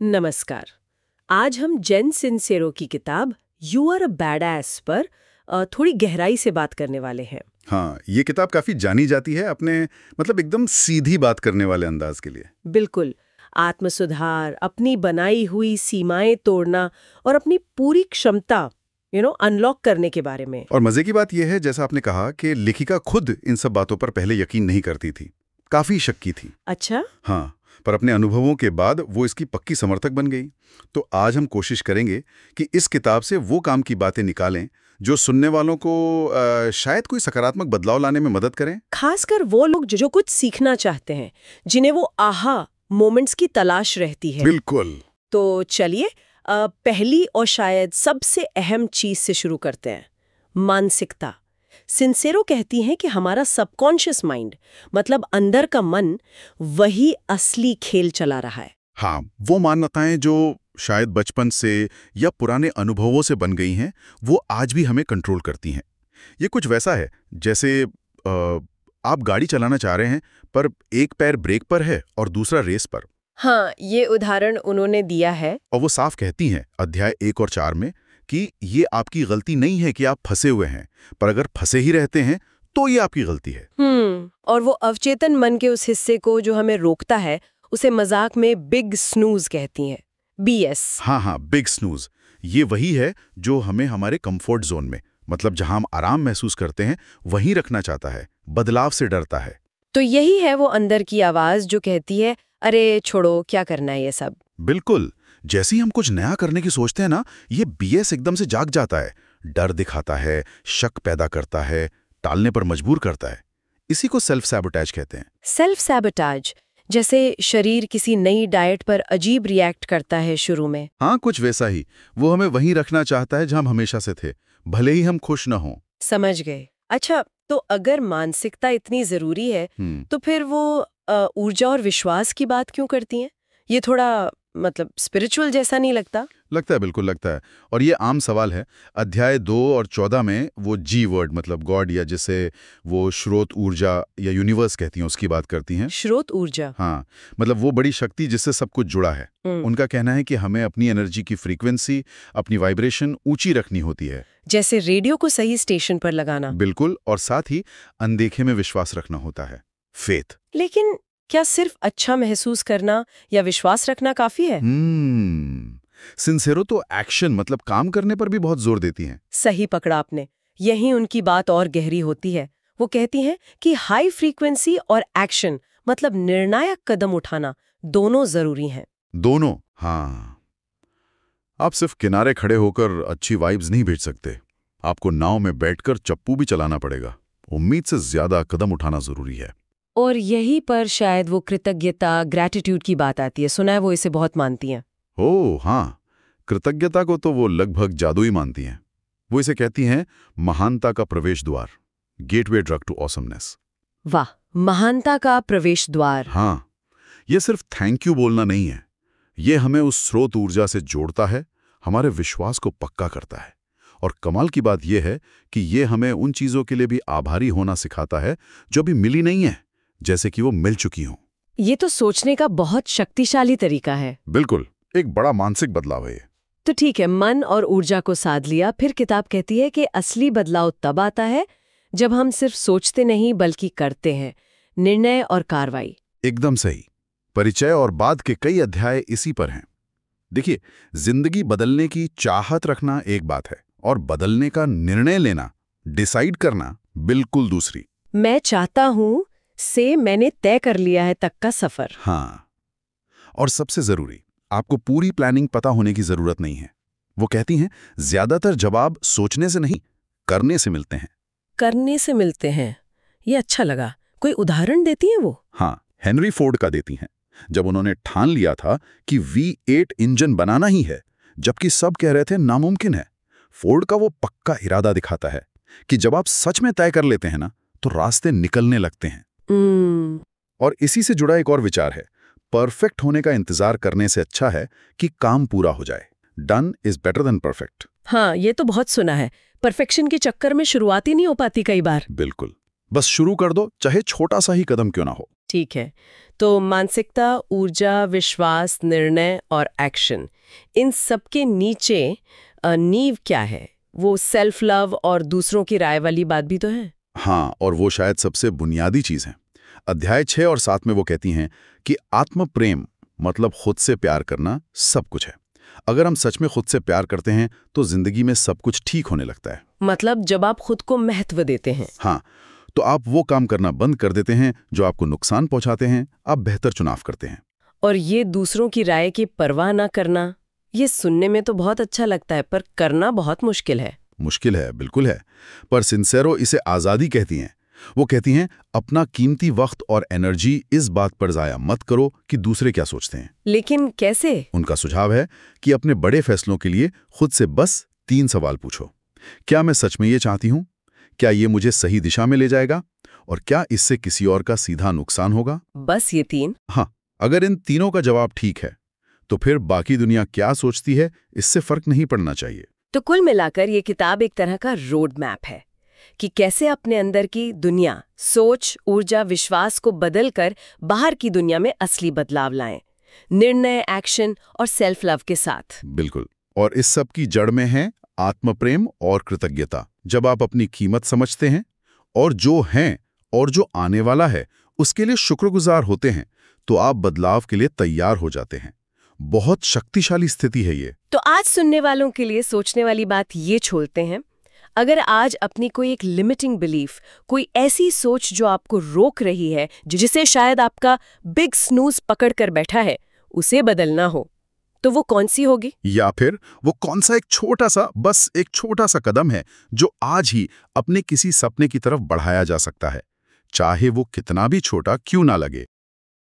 नमस्कार। आज हम जेन सिंसेरो की किताब यू आर अ बैडएस पर थोड़ी गहराई से बात करने वाले हैं। हाँ, ये किताब काफी जानी जाती है अपने एकदम सीधी बात करने वाले अंदाज के लिए। बिल्कुल। आत्मसुधार, अपनी बनाई हुई सीमाएं तोड़ना और अपनी पूरी क्षमता अनलॉक करने के बारे में। और मजे की बात यह है, जैसा आपने कहा, कि लेखिका खुद इन सब बातों पर पहले यकीन नहीं करती थी, काफी शक्की थी। अच्छा। हाँ, पर अपने अनुभवों के बाद वो इसकी पक्की समर्थक बन गई। तो आज हम कोशिश करेंगे कि इस किताब से वो काम की बातें निकालें जो सुनने वालों को शायद कोई सकारात्मक बदलाव लाने में मदद करें। खासकर वो लोग जो कुछ सीखना चाहते हैं, जिन्हें वो आहा मोमेंट्स की तलाश रहती है। बिल्कुल। तो चलिए पहली और शायद सबसे अहम चीज से शुरू करते हैं, मानसिकता। सिंसेरो कहती हैं कि हमारा सबकॉन्शियस माइंड, मतलब अंदर का मन, वही असली खेल चला रहा है। हाँ, वो मान्यताएं जो शायद बचपन से या पुराने अनुभवों से बन गई हैं, वो आज भी हमें कंट्रोल करती हैं। ये कुछ वैसा है जैसे आप गाड़ी चलाना चाह रहे हैं, पर एक पैर ब्रेक पर है और दूसरा रेस पर। हाँ, ये उदाहरण उन्होंने दिया है। और वो साफ कहती हैं अध्याय 1 और 4 में कि ये आपकी गलती नहीं है कि आप फंसे हुए हैं, पर अगर फंसे ही रहते हैं तो ये आपकी गलती है। और वो अवचेतन मन के उस हिस्से को जो हमें रोकता है, उसे मजाक में बिग स्नूज कहती हैं, BS। हाँ, बिग स्नूज। ये वही है जो हमें हमारे कंफर्ट जोन में, मतलब जहां हम आराम महसूस करते हैं, वहीं रखना चाहता है, बदलाव से डरता है। तो यही है वो अंदर की आवाज जो कहती है, अरे छोड़ो, क्या करना है ये सब। बिल्कुल। जैसे ही हम कुछ नया करने की सोचते हैं ना, ये BS एकदम से जाग जाता है, डर दिखाता है, शक पैदा करता है, टालने पर मजबूर करता है। इसी को सेल्फ सैबोटेज कहते हैं। सेल्फ सैबोटेज, जैसे शरीर किसी नई डाइट पर अजीब रिएक्ट करता है शुरू में। हाँ, कुछ वैसा ही। वो हमें वहीं रखना चाहता है जहां हम हमेशा से थे, भले ही हम खुश न हों। समझ गए। अच्छा, तो अगर मानसिकता इतनी जरूरी है, तो फिर वो ऊर्जा और विश्वास की बात क्यों करती हैं? ये थोड़ा स्पिरिचुअल जैसा नहीं लगता? लगता है, बिल्कुल लगता है। और ये आम सवाल है। अध्याय 2 और 14 में वो जी वर्ड, मतलब गॉड, या जिसे वो स्रोत ऊर्जा या यूनिवर्स कहती हैं, उसकी बात करती हैं। स्रोत ऊर्जा। हाँ, मतलब वो बड़ी शक्ति जिससे सब कुछ जुड़ा है। उनका कहना है कि हमें अपनी एनर्जी की फ्रीक्वेंसी, अपनी वाइब्रेशन ऊंची रखनी होती है। जैसे रेडियो को सही स्टेशन पर लगाना। बिल्कुल। और साथ ही अनदेखे में विश्वास रखना होता है, फेथ। लेकिन क्या सिर्फ अच्छा महसूस करना या विश्वास रखना काफी है? सिंसेरो तो एक्शन, मतलब काम करने पर भी बहुत जोर देती हैं। सही पकड़ा आपने। यही उनकी बात और गहरी होती है। वो कहती हैं कि हाई फ्रीक्वेंसी और एक्शन, मतलब निर्णायक कदम उठाना, दोनों जरूरी हैं। दोनों, हाँ। आप सिर्फ किनारे खड़े होकर अच्छी वाइब्स नहीं भेज सकते, आपको नाव में बैठकर चप्पू भी चलाना पड़ेगा। उम्मीद से ज्यादा कदम उठाना जरूरी है। और यही पर शायद वो कृतज्ञता, ग्रैटिट्यूड की बात आती है। सुना है वो इसे बहुत मानती हैं। ओह हाँ, कृतज्ञता को तो वो लगभग जादुई मानती हैं। वो इसे कहती हैं महानता का प्रवेश द्वार, गेटवे ड्रग टू ऑसमनेस। वाह, महानता का प्रवेश द्वार। हाँ, ये सिर्फ थैंक यू बोलना नहीं है, ये हमें उस स्रोत ऊर्जा से जोड़ता है, हमारे विश्वास को पक्का करता है। और कमाल की बात यह है कि ये हमें उन चीजों के लिए भी आभारी होना सिखाता है जो अभी मिली नहीं है, जैसे कि वो मिल चुकी हों। ये तो सोचने का बहुत शक्तिशाली तरीका है। बिल्कुल, एक बड़ा मानसिक बदलाव है ये। तो ठीक है, मन और ऊर्जा को साध लिया। फिर किताब कहती है कि असली बदलाव तब आता है जब हम सिर्फ सोचते नहीं बल्कि करते हैं, निर्णय और कार्रवाई। एकदम सही। परिचय और बाद के कई अध्याय इसी पर हैं। देखिए, जिंदगी बदलने की चाहत रखना एक बात है, और बदलने का निर्णय लेना, डिसाइड करना, बिल्कुल दूसरी। मैं चाहता हूं से मैंने तय कर लिया है तक का सफर। हाँ, और सबसे जरूरी, आपको पूरी प्लानिंग पता होने की जरूरत नहीं है। वो कहती हैं ज्यादातर जवाब सोचने से नहीं, करने से मिलते हैं। करने से मिलते हैं, ये अच्छा लगा। कोई उदाहरण देती हैं वो? हाँ, हेनरी फोर्ड का देती हैं। जब उन्होंने ठान लिया था कि V8 इंजन बनाना ही है, जबकि सब कह रहे थे नामुमकिन है, फोर्ड का वो पक्का इरादा दिखाता है कि जब आप सच में तय कर लेते हैं ना, तो रास्ते निकलने लगते हैं। और इसी से जुड़ा एक और विचार है, परफेक्ट होने का इंतजार करने से अच्छा है कि काम पूरा हो जाए। Done is better than perfect. हाँ, ये तो बहुत सुना है। परफेक्शन के चक्कर में शुरुआत ही नहीं हो पाती कई बार। बिल्कुल, बस शुरू कर दो, चाहे छोटा सा ही कदम क्यों ना हो। ठीक है। तो मानसिकता, ऊर्जा, विश्वास, निर्णय और एक्शन, इन सबके नीचे नींव क्या है? वो सेल्फ लव और दूसरों की राय वाली बात भी तो है। हाँ, और वो शायद सबसे बुनियादी चीज़ है। अध्याय 6 और 7 में वो कहती हैं कि आत्म प्रेम मतलब खुद से प्यार करना सब कुछ है। अगर हम सच में खुद से प्यार करते हैं तो जिंदगी में सब कुछ ठीक होने लगता है। मतलब जब आप खुद को महत्व देते हैं। हाँ, तो आप वो काम करना बंद कर देते हैं जो आपको नुकसान पहुंचाते हैं, आप बेहतर चुनाव करते हैं। और ये दूसरों की राय की परवाह ना करना, ये सुनने में तो बहुत अच्छा लगता है, पर करना बहुत मुश्किल है। मुश्किल है, बिल्कुल है। पर सिंसेरो इसे आज़ादी कहती हैं। वो कहती हैं अपना कीमती वक्त और एनर्जी इस बात पर ज़ाया मत करो कि दूसरे क्या सोचते हैं। लेकिन कैसे? उनका सुझाव है कि अपने बड़े फैसलों के लिए खुद से बस 3 सवाल पूछो। क्या मैं सच में ये चाहती हूँ? क्या ये मुझे सही दिशा में ले जाएगा? और क्या इससे किसी और का सीधा नुकसान होगा? बस ये 3? हाँ, अगर इन तीनों का जवाब ठीक है तो फिर बाकी दुनिया क्या सोचती है इससे फर्क नहीं पड़ना चाहिए। तो कुल मिलाकर ये किताब एक तरह का रोड मैप है कि कैसे अपने अंदर की दुनिया, सोच, ऊर्जा, विश्वास को बदलकर बाहर की दुनिया में असली बदलाव लाएं, निर्णय, एक्शन और सेल्फ लव के साथ। बिल्कुल। और इस सब की जड़ में है आत्मप्रेम और कृतज्ञता। जब आप अपनी कीमत समझते हैं और जो हैं और जो आने वाला है उसके लिए शुक्रगुजार होते हैं, तो आप बदलाव के लिए तैयार हो जाते हैं। बहुत शक्तिशाली स्थिति है ये। तो आज सुनने वालों के लिए सोचने वाली बात ये छोड़ते हैं, अगर आज अपनी कोई एक लिमिटिंग बिलीफ, कोई ऐसी सोच जो आपको रोक रही है, जिसे शायद आपका बिग स्नूज पकड़ कर बैठा है, उसे बदलना हो, तो वो कौन सी होगी? या फिर वो कौन सा एक छोटा सा कदम है जो आज ही अपने किसी सपने की तरफ बढ़ाया जा सकता है, चाहे वो कितना भी छोटा क्यों ना लगे।